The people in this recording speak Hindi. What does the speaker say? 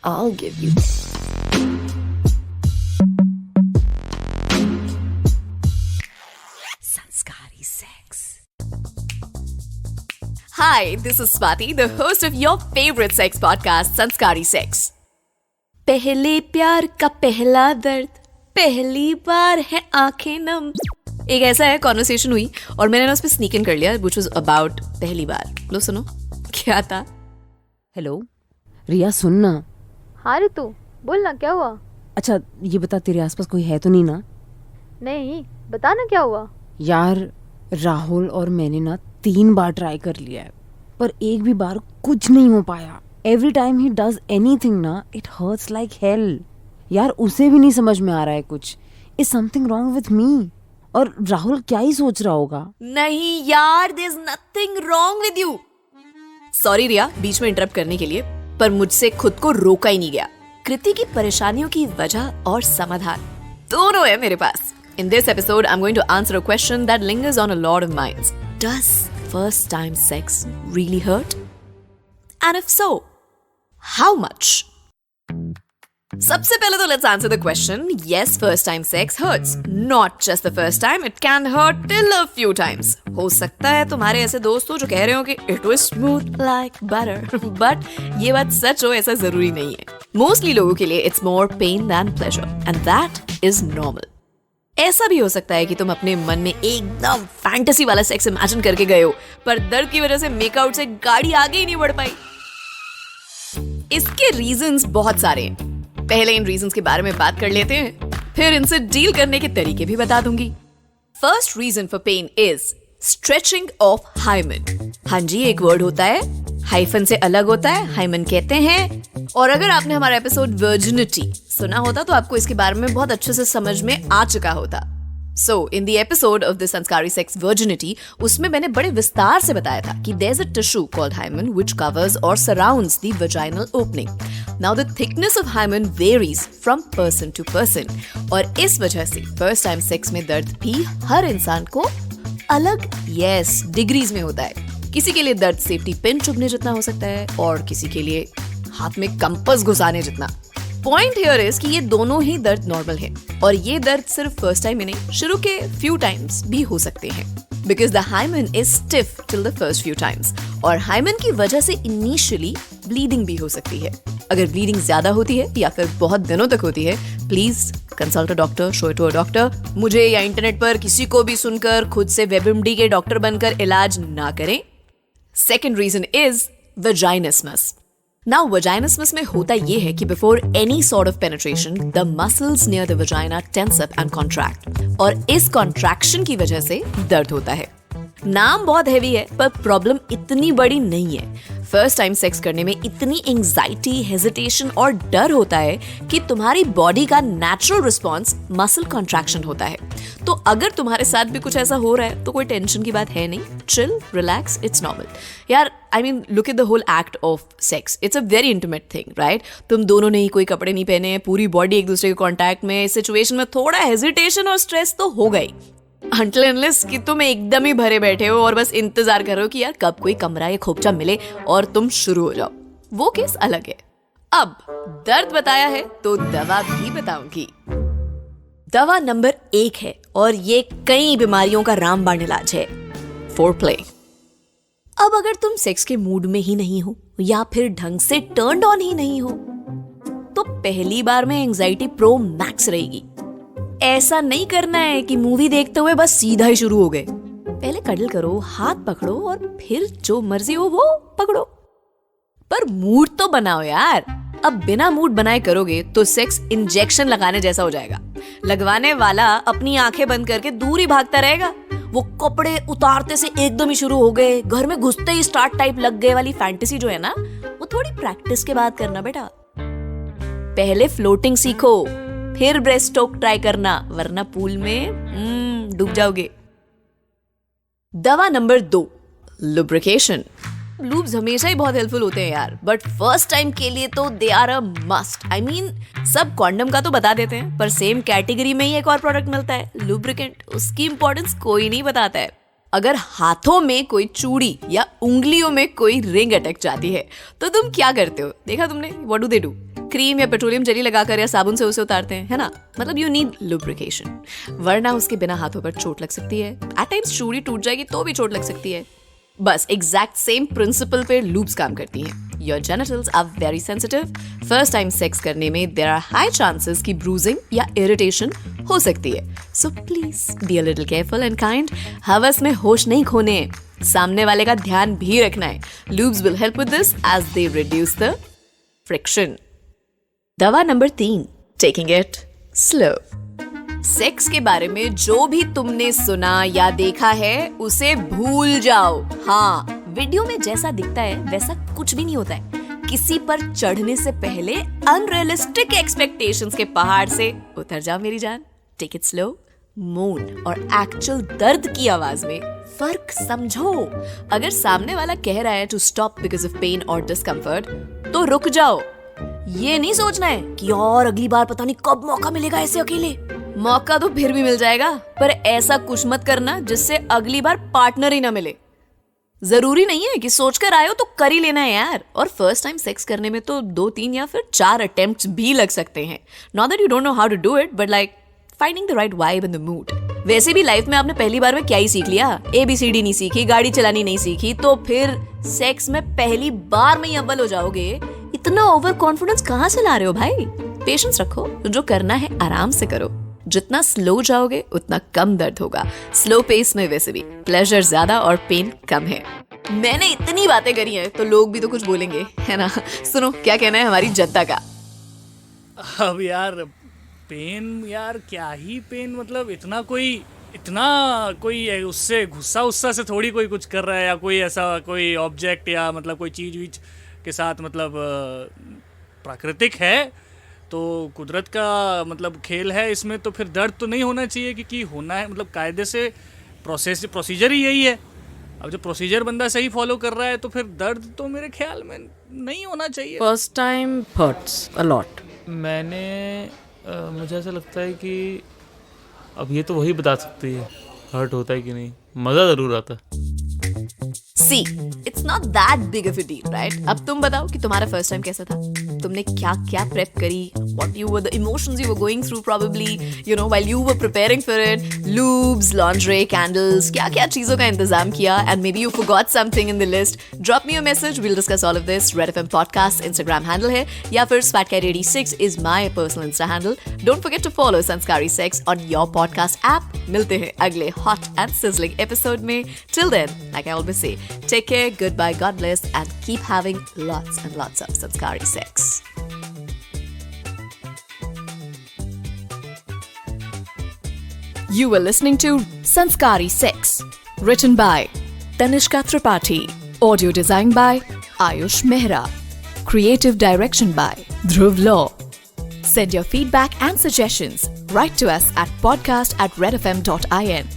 I'll give you. Sanskari sex. Hi, this is Swati, the host of your favorite sex podcast, Sanskari Sex. पहले प्यार का पहला दर्द, पहली बार है आंखें नम. एक ऐसा है कॉन्वर्सेशन हुई और मैंने ना उस पर स्नीक इन कर लिया, which was about पहली बार. लो सुनो क्या था. हेलो रिया, सुनना. हाँ ऋतु, बोल ना, क्या हुआ? अच्छा ये बता, तेरे आसपास कोई है तो नहीं ना? नहीं, बता ना क्या हुआ. यार राहुल और मैंने ना 3 बार ट्राई कर लिया है, पर एक भी बार कुछ नहीं हो पाया. Every time he does anything ना, इट हर्ट्स लाइक हेल. यार उसे भी नहीं समझ में आ रहा है कुछ. Is something wrong with me? और राहुल क्या ही सोच रहा होगा? नहीं यार, there's nothing wrong with you. Sorry Riya, बीच में इंटरप्ट करने के लिए, पर मुझसे खुद को रोका ही नहीं गया. कृति की परेशानियों की वजह और समाधान दोनों है मेरे पास. In this episode, I'm going to answer a question that lingers on a lot of minds. Does first time sex really hurt? And if so, how much? सबसे पहले तो let's answer the question. Yes, first time sex hurts. Not just the first time, it can hurt till a few times. हो सकता है तुम्हारे ऐसे दोस्त हो जो कह रहे हो कि it was smooth like butter. But ये बात सच हो ऐसा जरूरी नहीं है. Mostly लोगों के लिए it's more pain than pleasure. And that is normal. ऐसा भी हो सकता है कि तुम अपने मन में एकदम फैंटेसी वाला सेक्स इमेजिन करके गए हो, पर दर्द की वजह से मेकआउट से गाड़ी आगे ही नहीं बढ़ पाई. इसके रीजंस बहुत सारे हैं. पहले इन रीजंस के बारे में बात कर लेते हैं, फिर इनसे डील करने के तरीके भी बता दूंगी. First reason for pain is stretching of hymen. हाँ जी, एक वर्ड होता है, हाइफन से अलग होता है, हाइमन कहते हैं. और अगर आपने हमारा एपिसोड वर्जिनिटी सुना होता तो आपको इसके बारे में बहुत अच्छे से समझ में आ चुका होता. So, in the episode of the Sanskari Sex Virginity, उसमें मैंने बड़े विस्तार से बताया था कि there's a tissue called hymen which covers or surrounds the vaginal opening. Now, the thickness of hymen varies from person to person. और इस वजह से first time sex में दर्द भी हर इंसान को अलग डिग्रीज में होता है. किसी के लिए दर्द सेफ्टी पिन चुभने जितना हो सकता है और किसी के लिए हाथ में कंपास घुसाने जितना. पॉइंट हियर इज कि ये दोनों ही दर्द नॉर्मल है और ये दर्द सिर्फ फर्स्ट टाइम में नहीं, शुरू के फ्यू टाइम्स भी हो सकते हैं. Because the hymen is stiff till the first few times. और हाइमन की वजह से इनिशियली ब्लीडिंग भी हो सकती है. अगर ब्लीडिंग ज्यादा होती है या फिर बहुत दिनों तक होती है, please consult a doctor, show it to a doctor. मुझे या इंटरनेट पर किसी को भी सुनकर खुद से वेबएमडी के डॉक्टर बनकर इलाज ना करें. Second reason is vaginismus. Now, vaginismus में होता ये है कि before any sort of penetration, the muscles near the vagina tense up and contract. और इस contraction की वजह से दर्द होता है. नाम बहुत हेवी है, पर प्रॉब्लम इतनी बड़ी नहीं है. फर्स्ट टाइम सेक्स करने में इतनी एंजाइटी, हेजिटेशन और डर होता है कि तुम्हारी बॉडी का नेचुरल रिस्पॉन्स मसल कॉन्ट्रैक्शन होता है. तो अगर तुम्हारे साथ भी कुछ ऐसा हो रहा है तो कोई टेंशन की बात है नहीं. Chill, relax, it's normal. यार I mean look at the whole act of sex. It's a very intimate thing, right? तुम दोनों ने ही कोई कपड़े नहीं पहने हैं, पूरी बॉडी एक दूसरे के कॉन्टैक्ट में. इस सिचुएशन में थोड़ा हेजिटेशन और स्ट्रेस तो हो गई, until unless कि तुम एकदम ही भरे बैठे हो और बस इंतजार कर रहे हो कि यार कब कोई कमरा या खोपचा मिले और तुम शुरू हो जाओ. वो केस अलग है. अब दर्द बताया है तो दवा भी बताऊंगी. दवा नंबर 1 है और ये कई बीमारियों का रामबाण इलाज है, फोरप्ले. अब अगर तुम सेक्स के मूड में ही नहीं हो या फिर ढंग से टर्न्ड ऑन ही नहीं हो तो पहली बार में एंजाइटी प्रो मैक्स रहेगी. ऐसा नहीं करना है कि मूवी देखते हुए बस सीधा ही शुरू हो गए. पहले कडल करो, हाथ पकड़ो और फिर जो मर्जी हो वो पकड़ो, पर मूड तो बनाओ यार. अब बिना मूड बनाए करोगे तो सेक्स इंजेक्शन लगाने जैसा हो जाएगा. लगवाने वाला अपनी आंखें बंद करके दूर ही भागता रहेगा. वो कपड़े उतारते से एकदम ही शुरू हो गए, घर में घुसते ही स्टार्ट टाइप लग गए वाली फैंटेसी जो है ना, वो थोड़ी प्रैक्टिस के बाद करना बेटा. पहले फ्लोटिंग सीखो, फिर ब्रेस्ट स्ट्रोक ट्राई करना, वरना पूल में डूब जाओगे. दवा नंबर 2, लुब्रिकेशन. लूब्स हमेशा ही बहुत हेल्पफुल होते हैं यार, बट फर्स्ट टाइम के लिए तो they are a must. I mean सब कॉन्डम का तो बता देते हैं, पर सेम कैटेगरी में ही एक और प्रोडक्ट मिलता है, लुब्रिकेंट. उसकी इंपॉर्टेंस कोई नहीं बताता है. अगर हाथों में कोई चूड़ी या उंगलियों में कोई रिंग अटक जाती है तो तुम क्या करते हो? देखा तुमने? What do they do? Cream या पेट्रोलियम जेली लगाकर या साबुन से उसे उतारते हैं, है ना? मतलब यू नीड लुब्रिकेशन, वरना उसके बिना हाथों पर चोट लग सकती है। एट टाइम्स चूड़ी टूट जाएगी तो भी चोट लग सकती है। बस एग्जैक्ट सेम प्रिंसिपल पे लूब्स काम करती हैं। Your genitals are very sensitive. First time sex करने में देयर आर हाई चांसेस कि ब्रूजिंग या इरिटेशन हो सकती है। So please be a little careful and kind. हवस में होश नहीं खोने, सामने वाले का ध्यान भी रखना है। Lubes will help with this as they reduce the friction. दवा number 3, taking it slow. Sex के बारे में जो भी तुमने सुना या देखा है उसे भूल जाओ। हाँ, वीडियो में जैसा दिखता है वैसा कुछ भी नहीं होता है। किसी पर चढ़ने से पहले अनरियलिस्टिक एक्सपेक्टेशंस के पहाड़ से उतर जाओ मेरी जान। Take it slow. मौन और एक्चुअल दर्द की आवाज में फर्क समझो। अगर सामने वाला कह रहा है to stop because of pain और डिस्कम्फर्ट, तो रुक जाओ। ये नहीं सोचना है कि और अगली बार पता नहीं कब मौका मिलेगा ऐसे अकेले। मौका तो फिर भी मिल जाएगा, पर ऐसा कुछ मत करना जिससे अगली बार पार्टनर ही ना मिले। जरूरी नहीं है कि सोचकर आए हो तो कर ही लेना है यार। और फर्स्ट टाइम सेक्स करने में तो 2, 3 या फिर 4 अटेम्प्ट्स भी लग सकते हैं। Not that you don't know how to do it, but like finding the right vibe in the mood. वैसे भी लाइफ में आपने पहली बार में क्या ही सीख लिया? ABCD नहीं सीखी, गाड़ी चलानी नहीं सीखी, तो फिर सेक्स में पहली बार में ही अव्वल हो जाओगे। इतना ओवर कॉन्फिडेंस कहाँ से ला रहे हो भाई? पेशेंस रखो, जो करना है आराम से करो। जितना स्लो जाओगे उतना कम दर्द होगा। स्लो पेस में वैसे भी प्लेजर ज्यादा और पेन कम है। मैंने इतनी बातें करी हैं तो लोग भी तो कुछ बोलेंगे, है ना? सुनो क्या कहना है हमारी जनता का। अब यार पेन, यार क्या ही पेन, मतलब इतना कोई उससे गुस्सा से थोड़ी कोई कुछ कर रहा है, या कोई ऐसा कोई ऑब्जेक्ट या मतलब कोई चीज वीज के साथ मतलब प्राकृतिक है तो कुदरत का मतलब खेल है इसमें, तो फिर दर्द तो नहीं होना चाहिए, क्योंकि होना है मतलब कायदे से प्रोसीजर ही यही है। अब जो प्रोसीजर बंदा सही फॉलो कर रहा है तो फिर दर्द तो मेरे ख्याल में नहीं होना चाहिए। First time hurts a lot. मुझे ऐसा लगता है कि अब ये तो वही बता सकती है हर्ट होता है कि नहीं। मज़ा ज़रूर आता है। See, it's not that big of a deal, right? अब तुम बताओ कि तुम्हारा फर्स्ट टाइम कैसा था? तुमने क्या क्या प्रेप करी? What you were the emotions you were going through probably, you know, while you were preparing for it. Lubes, lingerie, candles, क्या क्या चीजों का इंतजाम किया? And maybe you forgot something in the list. Drop me a message. We'll discuss all of this. Red FM Podcast Instagram handle है, या फिर SwatCat86 is my personal Insta handle. Don't forget to follow Sanskari Sex on your podcast app. मिलते हैं अगले hot and sizzling episode में. Till then, like I always say, take care, goodbye, God bless, and keep having lots and lots of Sanskari sex. You were listening to Sanskari Sex, written by Tanishka Tripathi, audio designed by Ayush Mehra, creative direction by Dhruv Law. Send your feedback and suggestions. Write to us at podcast@redfm.in.